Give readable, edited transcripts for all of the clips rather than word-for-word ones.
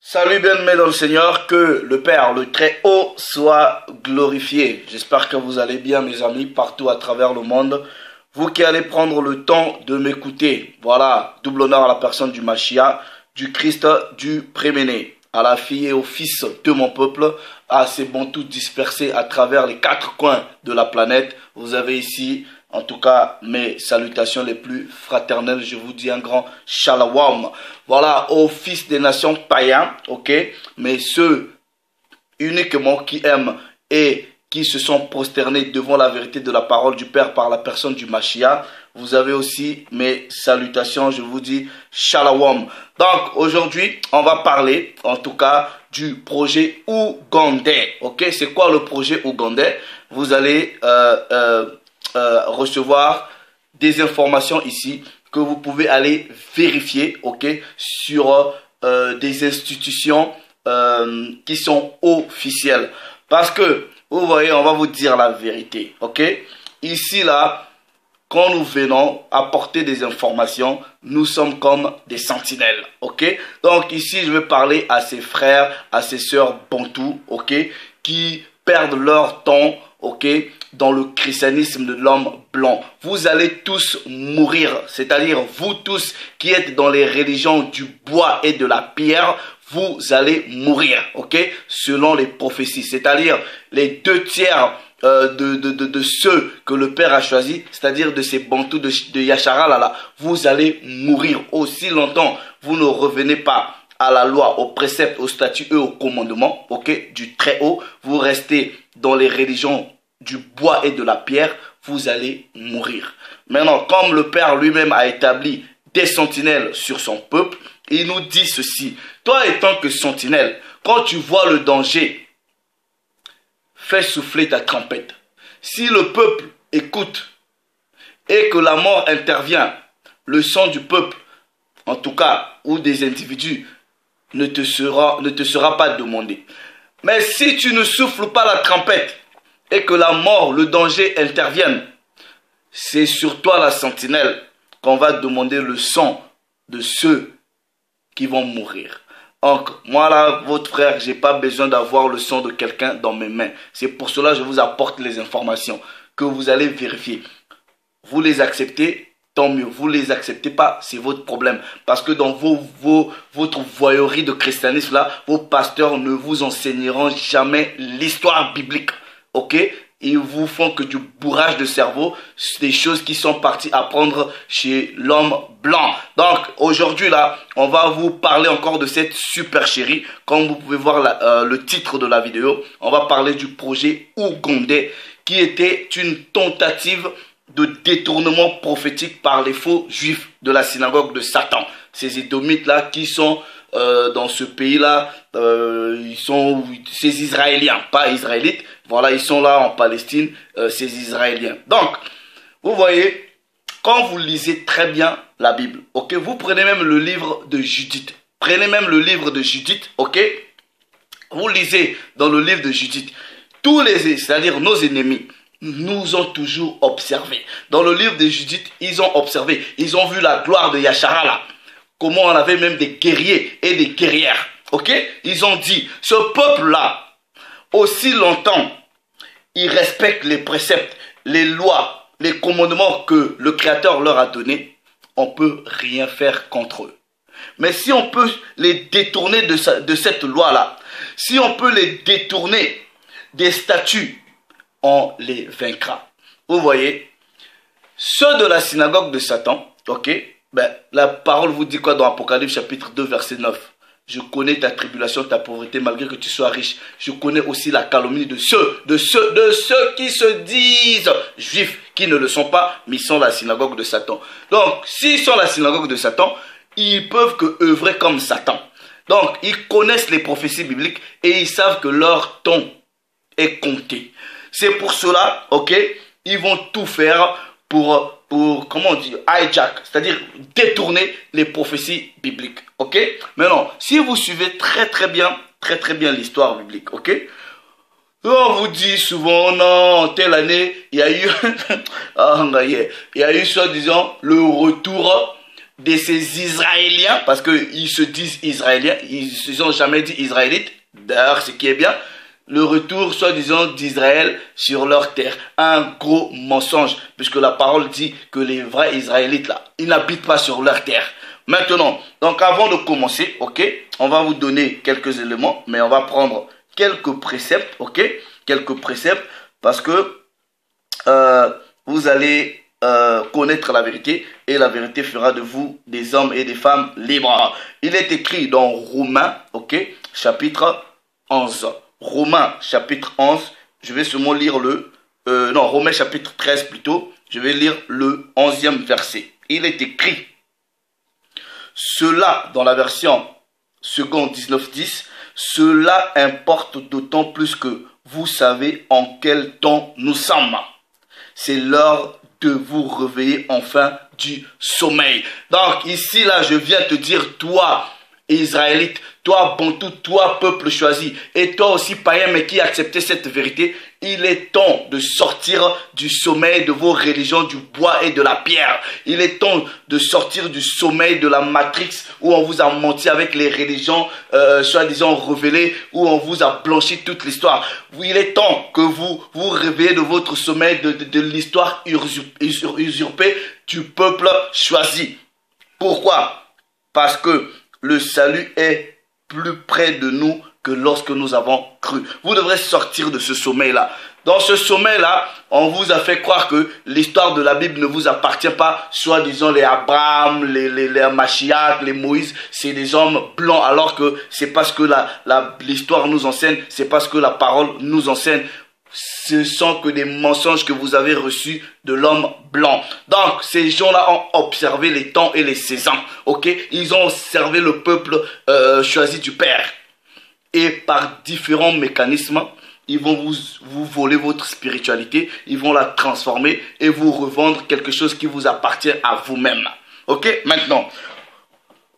Salut bien-aimés dans le Seigneur, que le Père, le Très-Haut, soit glorifié. J'espère que vous allez bien mes amis, partout à travers le monde. Vous qui allez prendre le temps de m'écouter. Voilà, double honneur à la personne du Machia, du Christ, du Préméné, à la fille et au fils de mon peuple, à ces bantous dispersés à travers les quatre coins de la planète. Vous avez ici, en tout cas, mes salutations les plus fraternelles. Je vous dis un grand shalom. Voilà, aux fils des nations païens, ok, mais ceux uniquement qui aiment et qui se sont prosternés devant la vérité de la parole du Père par la personne du Machia. Vous avez aussi mes salutations, je vous dis shalom. Donc aujourd'hui, on va parler en tout cas du projet ougandais. Ok, c'est quoi le projet ougandais? Vous allez recevoir des informations ici que vous pouvez aller vérifier, ok, sur des institutions qui sont officielles. Parce que, vous voyez, on va vous dire la vérité, ok. Ici, là, quand nous venons apporter des informations, nous sommes comme des sentinelles, ok. Donc ici, je vais parler à ces frères, à ces sœurs bantous, ok, qui perdent leur temps, ok, dans le christianisme de l'homme blanc. Vous allez tous mourir, c'est-à-dire vous tous qui êtes dans les religions du bois et de la pierre, vous allez mourir, ok, selon les prophéties, c'est-à-dire les 2/3 de ceux que le Père a choisis, c'est-à-dire de ces bantous de Yachara là, vous allez mourir aussi longtemps. Vous ne revenez pas à la loi, aux préceptes, aux statuts et aux commandements, ok, du Très-Haut. Vous restez dans les religions du bois et de la pierre, vous allez mourir. Maintenant, comme le Père lui-même a établi des sentinelles sur son peuple, il nous dit ceci. Toi étant que sentinelle, quand tu vois le danger, fais souffler ta trompette. Si le peuple écoute et que la mort intervient, le sang du peuple, en tout cas, ou des individus, ne te sera pas demandé. Mais si tu ne souffles pas la trompette et que la mort, le danger interviennent, c'est sur toi la sentinelle qu'on va demander le sang de ceux qui vont mourir. Donc, moi là, votre frère, j'ai pas besoin d'avoir le sang de quelqu'un dans mes mains. C'est pour cela que je vous apporte les informations que vous allez vérifier. Vous les acceptez, tant mieux. Vous les acceptez pas, c'est votre problème. Parce que dans votre voyerie de christianisme là, vos pasteurs ne vous enseigneront jamais l'histoire biblique. Ok? Ils vous font que du bourrage de cerveau, des choses qui sont parties apprendre chez l'homme blanc. Donc aujourd'hui là, on va vous parler encore de cette super chérie. Comme vous pouvez voir le titre de la vidéo, on va parler du projet ougandais qui était une tentative de détournement prophétique par les faux juifs de la synagogue de Satan. Ces édomites là qui sont dans ce pays là, ces Israéliens, pas Israélites. Voilà, ils sont là en Palestine, ces Israéliens. Donc, vous voyez, quand vous lisez très bien la Bible, ok, vous prenez même le livre de Judith. Prenez même le livre de Judith, ok. Vous lisez dans le livre de Judith, c'est-à-dire nos ennemis, nous ont toujours observé. Dans le livre de Judith, ils ont observé, ils ont vu la gloire de Yachara là. Comment on avait même des guerriers et des guerrières, ok. Ils ont dit, ce peuple-là, aussi longtemps, ils respectent les préceptes, les lois, les commandements que le Créateur leur a donnés, on ne peut rien faire contre eux. Mais si on peut les détourner de cette loi-là, si on peut les détourner des statuts, on les vaincra. Vous voyez, ceux de la synagogue de Satan, ok, ben, la parole vous dit quoi dans Apocalypse chapitre 2 verset 9? Je connais ta tribulation, ta pauvreté, malgré que tu sois riche. Je connais aussi la calomnie de ceux qui se disent juifs, qui ne le sont pas, mais ils sont la synagogue de Satan. Donc, s'ils sont la synagogue de Satan, ils peuvent que œuvrer comme Satan. Donc, ils connaissent les prophéties bibliques et ils savent que leur temps est compté. C'est pour cela, ok, ils vont tout faire pour comment on dit, hijack, c'est-à-dire détourner les prophéties bibliques, ok. Maintenant, si vous suivez très bien l'histoire biblique, ok, on vous dit souvent, non, telle année, il y a eu, il y a eu soi-disant le retour de ces Israéliens, parce qu'ils se disent Israéliens, ils ne se sont jamais dit Israélites, d'ailleurs ce qui est bien, le retour soi-disant d'Israël sur leur terre. Un gros mensonge, puisque la parole dit que les vrais Israélites là, ils n'habitent pas sur leur terre. Maintenant, donc avant de commencer, ok, on va vous donner quelques éléments, mais on va prendre quelques préceptes, ok, quelques préceptes, parce que vous allez connaître la vérité, et la vérité fera de vous des hommes et des femmes libres. Il est écrit dans Romains, ok, chapitre 11. Romains chapitre 11, je vais seulement lire Romains chapitre 13 plutôt, je vais lire le 11e verset. Il est écrit, cela dans la version seconde 1910, cela importe d'autant plus que vous savez en quel temps nous sommes. C'est l'heure de vous réveiller enfin du sommeil. Donc ici là, je viens te dire, toi Israélite, toi Bantou, toi peuple choisi, et toi aussi païen mais qui acceptait cette vérité, il est temps de sortir du sommeil de vos religions du bois et de la pierre. Il est temps de sortir du sommeil de la matrix où on vous a menti avec les religions soi-disant révélées, où on vous a blanchi toute l'histoire. Il est temps que vous vous réveillez de votre sommeil de l'histoire usurpée du peuple choisi. Pourquoi? Parce que le salut est plus près de nous que lorsque nous avons cru. Vous devrez sortir de ce sommeil-là. Dans ce sommeil-là, on vous a fait croire que l'histoire de la Bible ne vous appartient pas. Soi-disant les Abraham, les Mashiach, les Moïse, c'est des hommes blancs. Alors que c'est parce que l'histoire nous enseigne, c'est parce que la parole nous enseigne. Ce sont que des mensonges que vous avez reçus de l'homme blanc. Donc, ces gens-là ont observé les temps et les saisons. Ok? Ils ont observé le peuple choisi du Père. Et par différents mécanismes, ils vont vous voler votre spiritualité. Ils vont la transformer et vous revendre quelque chose qui vous appartient à vous-même. Ok? Maintenant,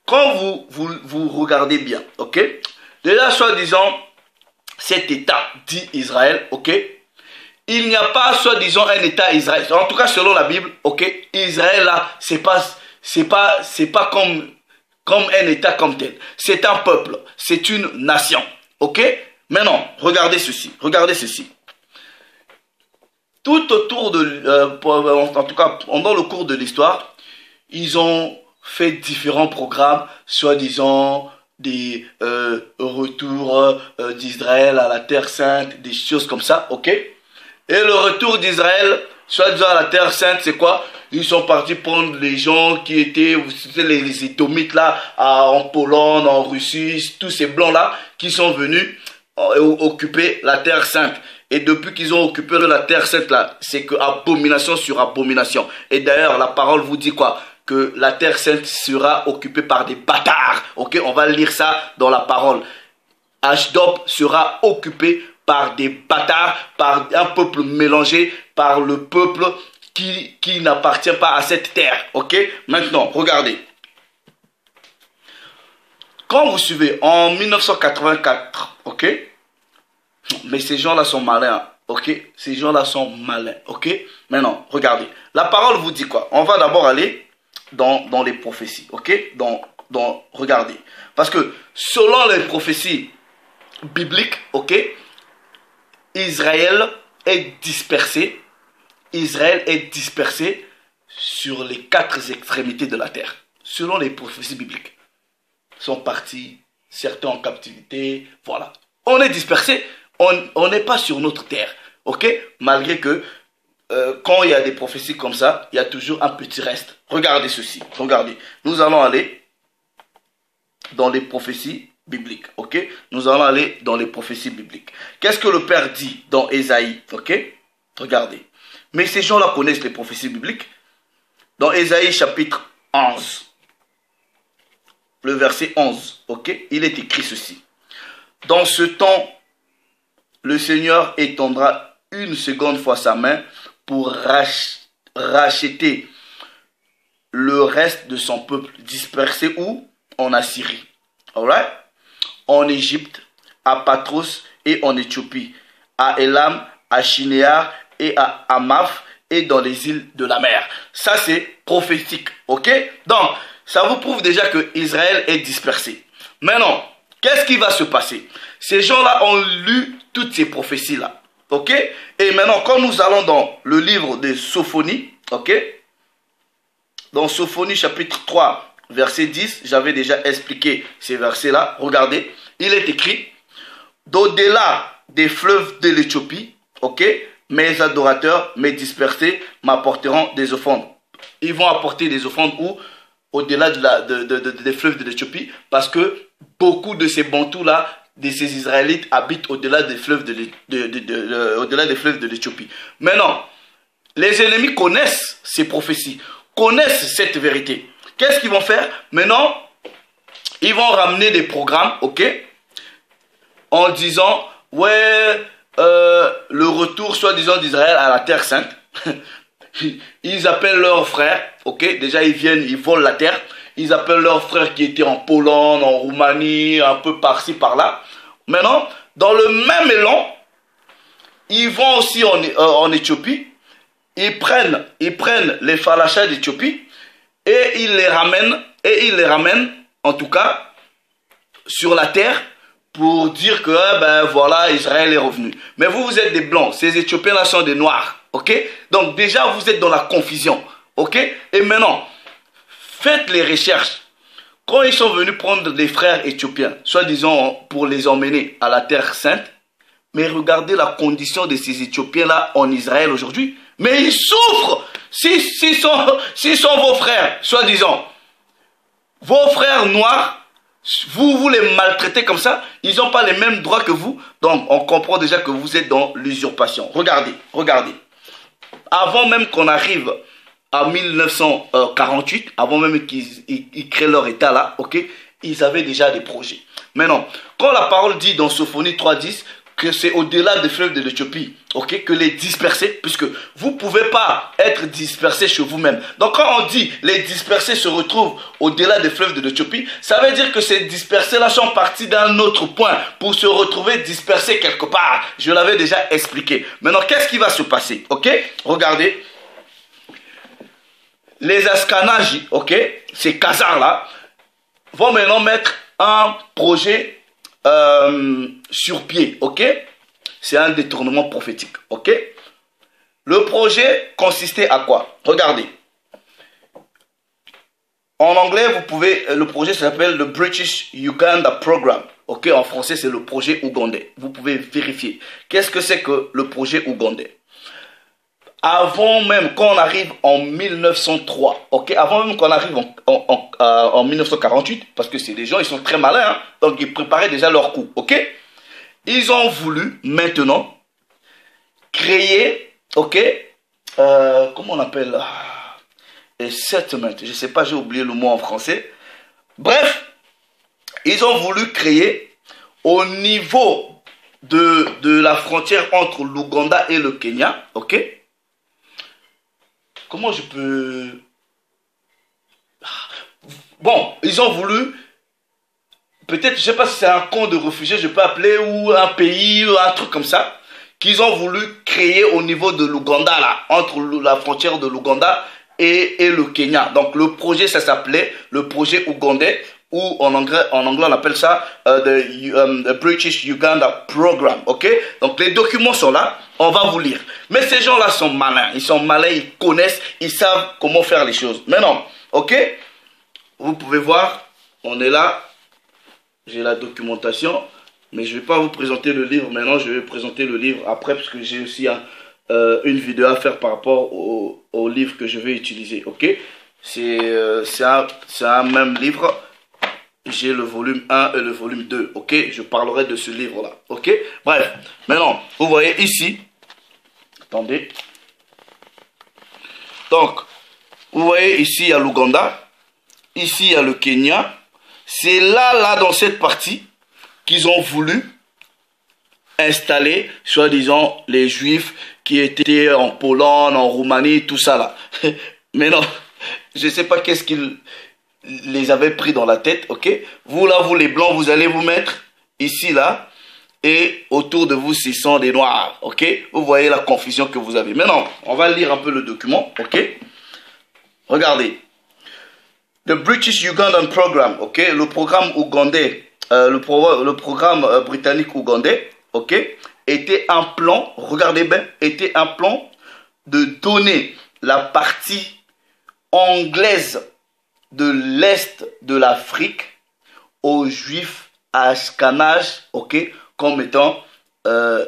quand vous regardez bien, ok? Déjà, soi-disant, cet État dit Israël, ok? Il n'y a pas, soi-disant, un État Israël. En tout cas, selon la Bible, ok? Israël, là, c'est pas comme un État comme tel. C'est un peuple. C'est une nation. Ok? Maintenant, regardez ceci. Regardez ceci. Tout autour en tout cas, pendant le cours de l'histoire, ils ont fait différents programmes, soi-disant des retours d'Israël à la Terre Sainte, des choses comme ça, ok? Et le retour d'Israël, soi-disant à la Terre Sainte, c'est quoi? Ils sont partis prendre les gens qui étaient, les Édomites là, en Pologne, en Russie, tous ces blancs là, qui sont venus occuper la Terre Sainte. Et depuis qu'ils ont occupé la Terre Sainte là, c'est que abomination sur abomination. Et d'ailleurs, la parole vous dit quoi? Que la Terre Sainte sera occupée par des bâtards. Ok, on va lire ça dans la parole. Ashdod sera occupé par des bâtards, par un peuple mélangé, par le peuple qui n'appartient pas à cette terre. Ok, maintenant, regardez. Quand vous suivez en 1984, ok, mais ces gens-là sont malins. Ok, ces gens-là sont malins. Ok, maintenant, regardez. La parole vous dit quoi? On va d'abord aller dans les prophéties, ok? Regardez. Parce que selon les prophéties bibliques, ok? Israël est dispersé. Israël est dispersé sur les 4 extrémités de la terre. Selon les prophéties bibliques. Ils sont partis, certains en captivité, voilà. On est dispersé, on n'est pas sur notre terre, ok? Malgré que quand il y a des prophéties comme ça, il y a toujours un petit reste. Regardez ceci, regardez. Nous allons aller dans les prophéties bibliques, ok? Nous allons aller dans les prophéties bibliques. Qu'est-ce que le Père dit dans Ésaïe, ok? Regardez. Mais ces gens-là connaissent les prophéties bibliques. Dans Ésaïe chapitre 11, le verset 11, ok? Il est écrit ceci. Dans ce temps, le Seigneur étendra une seconde fois sa main pour racheter le reste de son peuple dispersé où? En Assyrie. Alright? En Égypte, à Patros et en Éthiopie, à Elam, à Shinéar et à Hamath et dans les îles de la mer. Ça c'est prophétique. Ok? Donc, ça vous prouve déjà que Israël est dispersé. Maintenant, qu'est-ce qui va se passer? Ces gens-là ont lu toutes ces prophéties-là. Ok? Et maintenant, quand nous allons dans le livre de Sophonie, ok? Dans Sophonie chapitre 3, verset 10, j'avais déjà expliqué ces versets-là. Regardez, il est écrit, d'au-delà des fleuves de l'Éthiopie, ok? Mes adorateurs, mes dispersés, m'apporteront des offrandes. Ils vont apporter des offrandes où? Au-delà des fleuves de l'Éthiopie, parce que beaucoup de ces Bantous-là, de ces Israélites, habitent au-delà des fleuves de l'Éthiopie. Maintenant, les ennemis connaissent ces prophéties, connaissent cette vérité. Qu'est-ce qu'ils vont faire? Maintenant, ils vont ramener des programmes, ok? En disant, ouais, le retour, soi-disant, d'Israël à la Terre Sainte. Ils appellent leurs frères, ok? Déjà, ils viennent, ils volent la terre. Ils appellent leurs frères qui étaient en Pologne, en Roumanie, un peu par-ci, par-là. Maintenant, dans le même élan, ils vont aussi en Éthiopie. Ils prennent les Falachas d'Éthiopie et ils les ramènent, en tout cas, sur la terre pour dire que, ben voilà, Israël est revenu. Mais vous êtes des Blancs. Ces Éthiopiens-là sont des Noirs. Ok? Donc déjà, vous êtes dans la confusion. Ok? Et maintenant, faites les recherches. Quand ils sont venus prendre des frères éthiopiens, soi-disant pour les emmener à la Terre Sainte, mais regardez la condition de ces Éthiopiens-là en Israël aujourd'hui. Mais ils souffrent. S'ils sont vos frères, soi-disant, vos frères noirs, vous les maltraitez comme ça, ils n'ont pas les mêmes droits que vous. Donc, on comprend déjà que vous êtes dans l'usurpation. Regardez. Avant même qu'on arrive à 1948, avant même qu'ils créent leur état là, ok, ils avaient déjà des projets. Maintenant, quand la parole dit dans Sophonie 3.10 que c'est au-delà des fleuves de l'Éthiopie, ok, que les dispersés, puisque vous ne pouvez pas être dispersés chez vous-même. Donc quand on dit les dispersés se retrouvent au-delà des fleuves de l'Éthiopie, ça veut dire que ces dispersés-là sont partis d'un autre point pour se retrouver dispersés quelque part. Je l'avais déjà expliqué. Maintenant, qu'est-ce qui va se passer? Ok, regardez. Les Askanajis, ok, ces Khazars-là, vont maintenant mettre un projet sur pied, ok? C'est un détournement prophétique, ok? Le projet consistait à quoi? Regardez. En anglais, le projet s'appelle le British Uganda Program, ok? En français, c'est le projet ougandais. Vous pouvez vérifier. Qu'est-ce que c'est que le projet ougandais? Avant même qu'on arrive en 1903, ok, avant même qu'on arrive en 1948, parce que c'est des gens, ils sont très malins, hein, donc ils préparaient déjà leur coup, ok. Ils ont voulu maintenant créer, ok, comment on appelle, a settlement, je ne sais pas, j'ai oublié le mot en français. Bref, ils ont voulu créer au niveau de la frontière entre l'Ouganda et le Kenya, ok. Comment je peux... Bon, ils ont voulu... Peut-être, je ne sais pas si c'est un camp de réfugiés, je peux appeler, ou un pays, ou un truc comme ça, qu'ils ont voulu créer au niveau de l'Ouganda, là, entre la frontière de l'Ouganda et le Kenya. Donc, le projet, ça s'appelait le projet ougandais, ou en anglais on appelle ça the British Uganda Program, ok? Donc, les documents sont là, on va vous lire. Mais ces gens-là sont malins, ils connaissent, ils savent comment faire les choses. Maintenant, ok? Vous pouvez voir, on est là, j'ai la documentation, mais je ne vais pas vous présenter le livre maintenant, je vais présenter le livre après, parce que j'ai aussi une vidéo à faire par rapport au livre que je vais utiliser, ok? C'est un même livre. J'ai le volume 1 et le volume 2, ok? Je parlerai de ce livre-là, ok? Bref, maintenant, vous voyez ici, attendez. Donc, vous voyez ici, il y a l'Ouganda, ici, il y a le Kenya. C'est là, dans cette partie, qu'ils ont voulu installer, soi-disant, les Juifs qui étaient en Pologne, en Roumanie, tout ça là. Mais non, je ne sais pas qu'est-ce qu'ils... les avait pris dans la tête, ok? Vous là, vous les blancs, vous allez vous mettre ici, là, et autour de vous, ce sont des noirs, ok? Vous voyez la confusion que vous avez. Maintenant, on va lire un peu le document, ok? Regardez. The British Ugandan Program, ok, le programme ougandais, le programme britannique ougandais, ok, était un plan, regardez bien, était un plan de donner la partie anglaise de l'Est de l'Afrique aux Juifs ashkénazes, ok, comme étant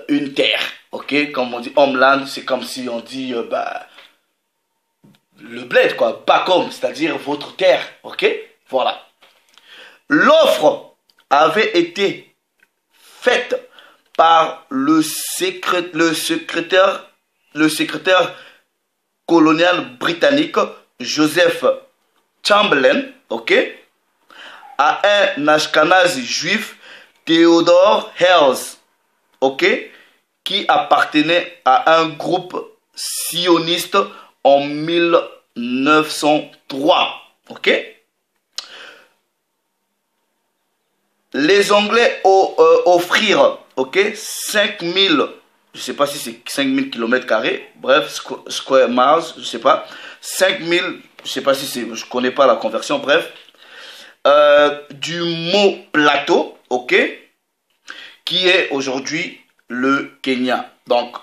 une terre, ok, comme on dit homeland, c'est comme si on dit le bled, quoi, Bakom, c'est-à-dire votre terre, ok, voilà. L'offre avait été faite par le secrétaire colonial britannique Joseph Chamberlain, ok, à un ashkénaze juif Theodore Herzl, ok, qui appartenait à un groupe sioniste en 1903, ok. Les Anglais offrirent, ok, 5000, je ne sais pas si c'est 5000 km², bref, square miles, je ne sais pas, 5000, je ne sais pas si c'est, je ne connais pas la conversion, bref, du mot plateau, ok, qui est aujourd'hui le Kenya. Donc,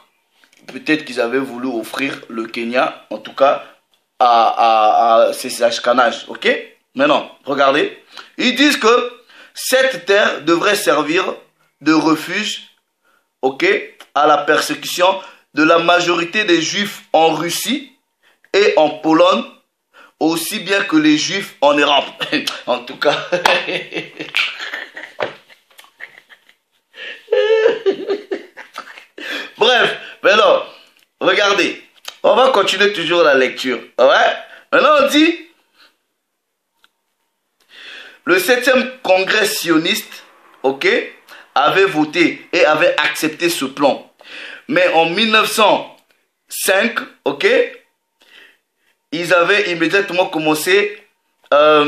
peut-être qu'ils avaient voulu offrir le Kenya, en tout cas, à ces ashkénazes, ok. Maintenant, regardez, ils disent que cette terre devrait servir de refuge, ok, à la persécution de la majorité des Juifs en Russie et en Pologne, aussi bien que les Juifs en Europe. En tout cas. Bref, maintenant, regardez. On va continuer toujours la lecture. Ouais? Maintenant, on dit, le 7e congrès sioniste, ok, avait voté et avait accepté ce plan. Mais en 1905, ok, ils avaient immédiatement commencé à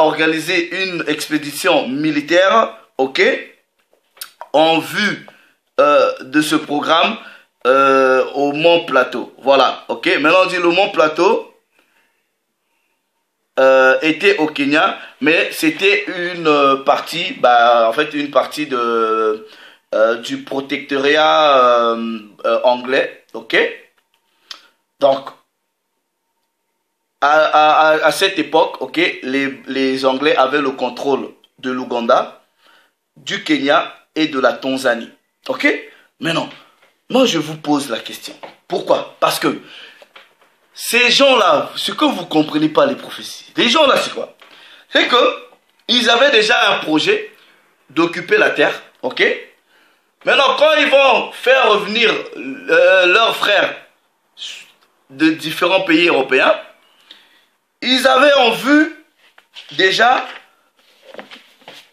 organiser une expédition militaire, ok, en vue de ce programme au Mont Plateau. Voilà, ok. Maintenant on dit le Mont Plateau était au Kenya, mais c'était une partie, en fait une partie de du protectorat anglais, ok. Donc à cette époque, ok, les Anglais avaient le contrôle de l'Ouganda, du Kenya et de la Tanzanie, ok. Maintenant, moi je vous pose la question. Pourquoi? Parce que ces gens-là, ce que vous ne comprenez pas les prophéties, les gens-là c'est quoi? C'est que ils avaient déjà un projet d'occuper la terre, ok. Maintenant, quand ils vont faire revenir leurs frères de différents pays européens, ils avaient en vue déjà,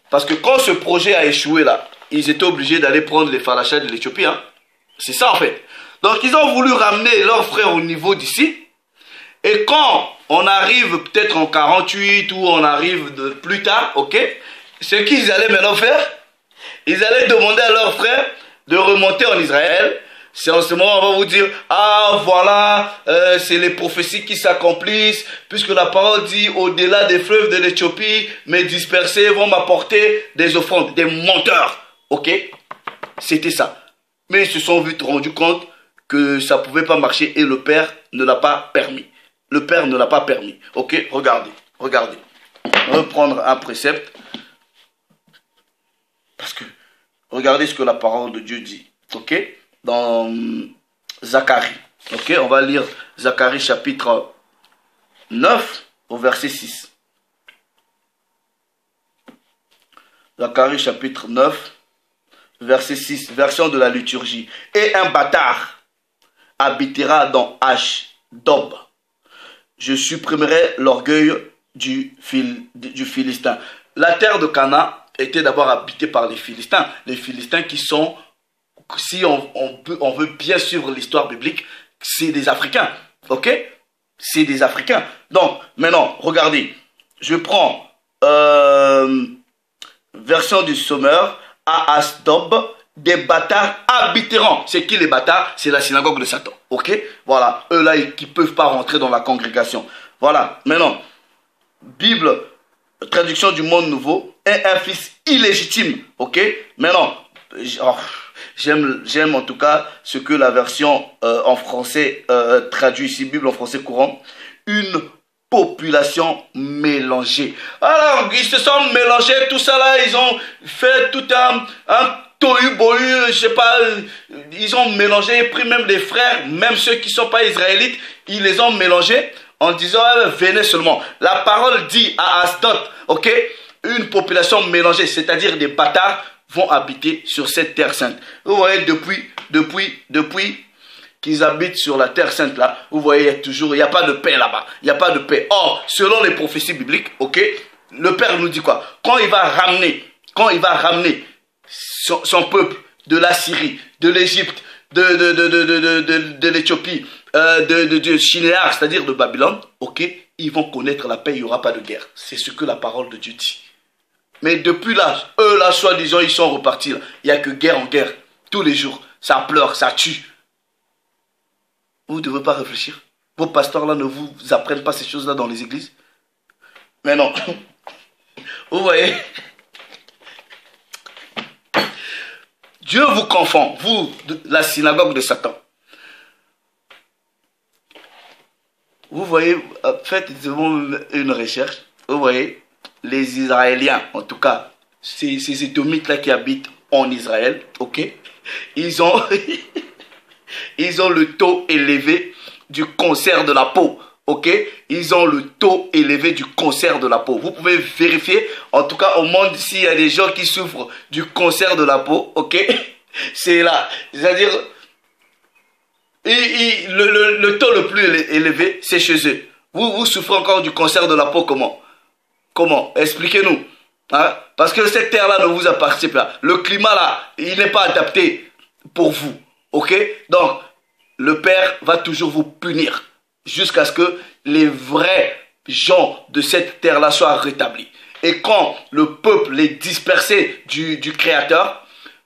parce que quand ce projet a échoué là, ils étaient obligés d'aller prendre les Falachas de l'Éthiopie, hein. C'est ça en fait. Donc ils ont voulu ramener leurs frères au niveau d'ici. Et quand on arrive peut-être en 48 ou on arrive plus tard, ok, ce qu'ils allaient maintenant faire, ils allaient demander à leurs frères de remonter en Israël. C'est en ce moment on va vous dire, ah voilà, c'est les prophéties qui s'accomplissent, puisque la parole dit, au-delà des fleuves de l'Éthiopie, mes dispersés vont m'apporter des offrandes, des menteurs, ok. C'était ça. Mais ils se sont vite rendus compte que ça ne pouvait pas marcher et le Père ne l'a pas permis. Le Père ne l'a pas permis. Ok, regardez, regardez. On va prendre un précepte. Parce que, regardez ce que la parole de Dieu dit. Ok, dans Zacharie. Ok, on va lire Zacharie chapitre 9 au verset 6. Zacharie chapitre 9, verset 6, version de la liturgie. Et un bâtard habitera dans Ashdod. Je supprimerai l'orgueil du Philistin. La terre de Canaan était d'abord habitée par les Philistins. Les Philistins qui sont, si on veut bien suivre l'histoire biblique, c'est des Africains. Ok? C'est des Africains. Donc, maintenant, regardez. Je prends version du Sommeur. À Ashdod, des bâtards habiteront. C'est qui les bâtards? C'est la synagogue de Satan. Ok? Voilà. Eux là, qui ne peuvent pas rentrer dans la congrégation. Voilà. Maintenant, Bible, traduction du Monde Nouveau, est un fils illégitime. Ok? Mais non, j'aime en tout cas ce que la version en français traduit ici, Bible en français courant. Une population mélangée. Alors, ils se sont mélangés, tout ça là, ils ont fait tout un tohu-bohu, je sais pas, ils ont mélangé, pris même des frères, même ceux qui ne sont pas israélites, ils les ont mélangés en disant, venez seulement. La parole dit à Asdod, ok, une population mélangée, c'est-à-dire des bâtards, vont habiter sur cette terre sainte. Vous voyez, depuis qu'ils habitent sur la terre sainte là, vous voyez, il n'y a pas de paix là-bas, il n'y a pas de paix. Or, selon les prophéties bibliques, ok, le Père nous dit quoi? Quand il va ramener son peuple de la Syrie, de l'Égypte, de l'Éthiopie, de Shinéar, c'est-à-dire de Babylone, ok, ils vont connaître la paix, il n'y aura pas de guerre. C'est ce que la parole de Dieu dit. Mais depuis là, eux là, soi-disant, ils sont repartis là. Il n'y a que guerre en guerre, tous les jours. Ça pleure, ça tue. Vous ne devez pas réfléchir. Vos pasteurs là ne vous apprennent pas ces choses-là dans les églises. Mais non. Vous voyez, Dieu vous confond, vous, la synagogue de Satan. Vous voyez, faites une recherche. Vous voyez, les Israéliens, en tout cas, ces Édomites-là qui habitent en Israël, ok, ils ont le taux élevé du cancer de la peau, ok, ils ont le taux élevé du cancer de la peau. Vous pouvez vérifier, en tout cas au monde, s'il y a des gens qui souffrent du cancer de la peau, ok, c'est là, c'est-à-dire, le taux le plus élevé, c'est chez eux. Vous souffrez encore du cancer de la peau, comment? Comment? Expliquez-nous. Hein? Parce que cette terre-là ne vous appartient pas. Le climat là, il n'est pas adapté pour vous. Ok? Donc, le Père va toujours vous punir jusqu'à ce que les vrais gens de cette terre-là soient rétablis. Et quand le peuple, les dispersés du Créateur,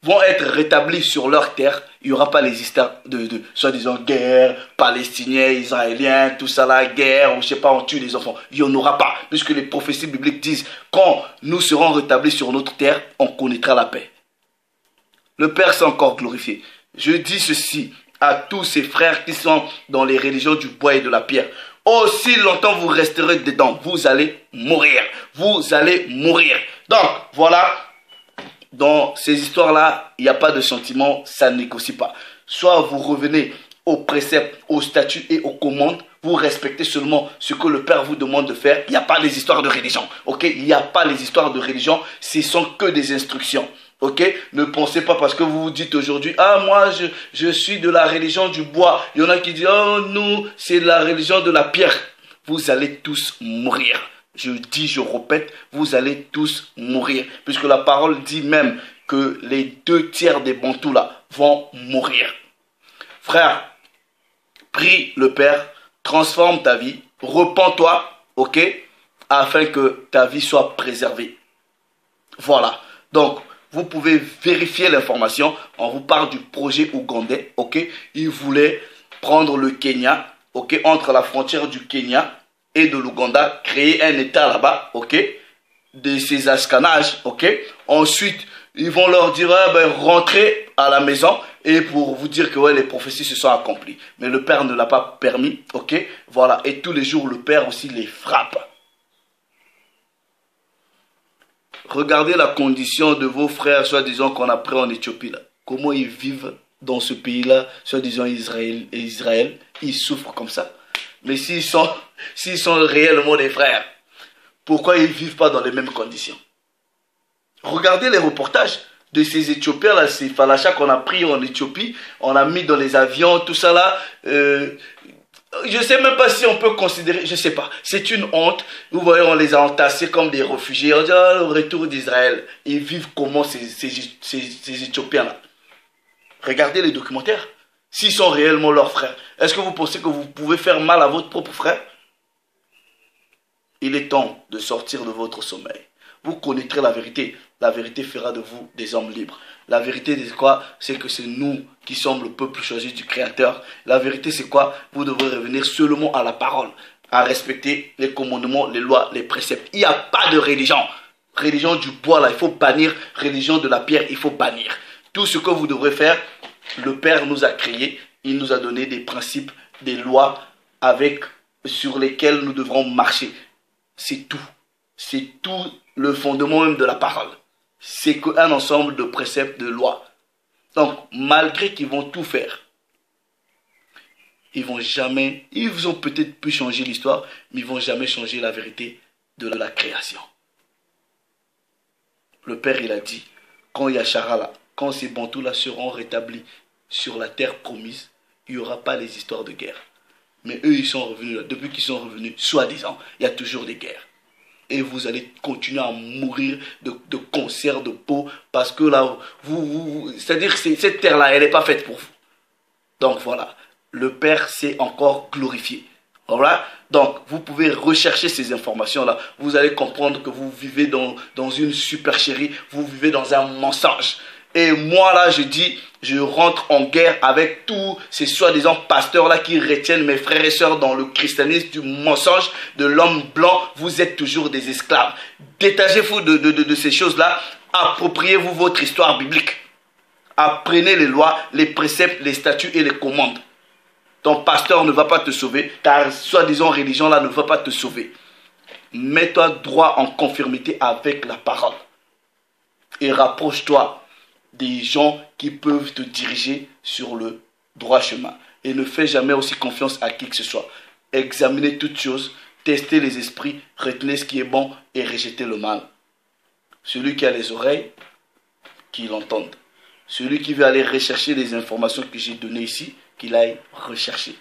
vont être rétablis sur leur terre, il n'y aura pas les histoires de soi-disant guerre, palestiniens, israéliens, tout ça là, guerre, ou je sais pas, on tue les enfants. Il n'y en aura pas, puisque les prophéties bibliques disent, quand nous serons rétablis sur notre terre, on connaîtra la paix. Le Père s'est encore glorifié. Je dis ceci à tous ces frères qui sont dans les religions du bois et de la pierre. Aussi longtemps vous resterez dedans, vous allez mourir. Vous allez mourir. Donc, voilà. Dans ces histoires-là, il n'y a pas de sentiment, ça ne négocie pas. Soit vous revenez aux préceptes, aux statuts et aux commandes, vous respectez seulement ce que le Père vous demande de faire. Il n'y a pas les histoires de religion, ok? Il n'y a pas les histoires de religion, ce sont que des instructions, ok? Ne pensez pas parce que vous vous dites aujourd'hui, ah moi je suis de la religion du bois. Il y en a qui disent, oh nous c'est la religion de la pierre. Vous allez tous mourir. Je dis, je répète, vous allez tous mourir. Puisque la parole dit même que les 2/3 des Bantous là vont mourir. Frère, prie le Père, transforme ta vie, repens-toi, ok, afin que ta vie soit préservée. Voilà. Donc, vous pouvez vérifier l'information. On vous parle du projet ougandais, ok. Il voulait prendre le Kenya, ok, entre la frontière du Kenya et de l'Ouganda, créer un État là-bas, ok, de ces escanages, ok. Ensuite, ils vont leur dire, rentrez à la maison, et pour vous dire que ouais, les prophéties se sont accomplies. Mais le Père ne l'a pas permis, ok. Voilà, et tous les jours, le Père aussi les frappe. Regardez la condition de vos frères, soi-disant qu'on a pris en Éthiopie, là. Comment ils vivent dans ce pays-là, soi-disant Israël, ils souffrent comme ça. Mais s'ils sont réellement des frères, pourquoi ils ne vivent pas dans les mêmes conditions? Regardez les reportages de ces Éthiopiens, là, ces falachas qu'on a pris en Éthiopie, on a mis dans les avions, tout ça là. Je ne sais même pas si on peut considérer, je ne sais pas, c'est une honte. Vous voyez, on les a entassés comme des réfugiés. On dit, le retour d'Israël. Ils vivent comment ces Éthiopiens là? Regardez les documentaires. S'ils sont réellement leurs frères, est-ce que vous pensez que vous pouvez faire mal à votre propre frère? Il est temps de sortir de votre sommeil. Vous connaîtrez la vérité. La vérité fera de vous des hommes libres. La vérité, c'est quoi? C'est que c'est nous qui sommes le peuple choisi du Créateur. La vérité, c'est quoi? Vous devrez revenir seulement à la parole. à respecter les commandements, les lois, les préceptes. Il n'y a pas de religion. Religion du bois, là, il faut bannir. Religion de la pierre, il faut bannir. Tout ce que vous devrez faire, le Père nous a créé. Il nous a donné des principes, des lois sur lesquelles nous devrons marcher. C'est tout. C'est tout le fondement même de la parole. C'est qu'un ensemble de préceptes, de lois. Donc, malgré qu'ils vont tout faire, ils ont peut-être pu changer l'histoire, mais ils ne vont jamais changer la vérité de la création. Le Père, il a dit, quand Yachara là, quand ces Bantous là seront rétablis sur la terre promise, il n'y aura pas les histoires de guerre. Mais eux, ils sont revenus là. Depuis qu'ils sont revenus, soi-disant, il y a toujours des guerres. Et vous allez continuer à mourir de cancer de peau parce que là, c'est-à-dire que cette terre-là, elle n'est pas faite pour vous. Donc voilà, le Père s'est encore glorifié. Voilà. Donc, vous pouvez rechercher ces informations-là. Vous allez comprendre que vous vivez dans une supercherie, vous vivez dans un mensonge. Et moi, là, je rentre en guerre avec tous ces soi-disant pasteurs-là qui retiennent mes frères et sœurs dans le christianisme du mensonge de l'homme blanc. Vous êtes toujours des esclaves. Détachez-vous de ces choses-là. Appropriez-vous votre histoire biblique. Apprenez les lois, les préceptes, les statuts et les commandes. Ton pasteur ne va pas te sauver. Ta soi-disant religion là ne va pas te sauver. Mets-toi droit en conformité avec la parole. Et rapproche-toi des gens qui peuvent te diriger sur le droit chemin. Et ne fais jamais aussi confiance à qui que ce soit. Examinez toutes choses, testez les esprits, retenez ce qui est bon et rejetez le mal. Celui qui a les oreilles, qu'il entende. Celui qui veut aller rechercher les informations que j'ai données ici, qu'il aille rechercher.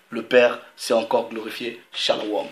Le Père s'est encore glorifié. Shalom.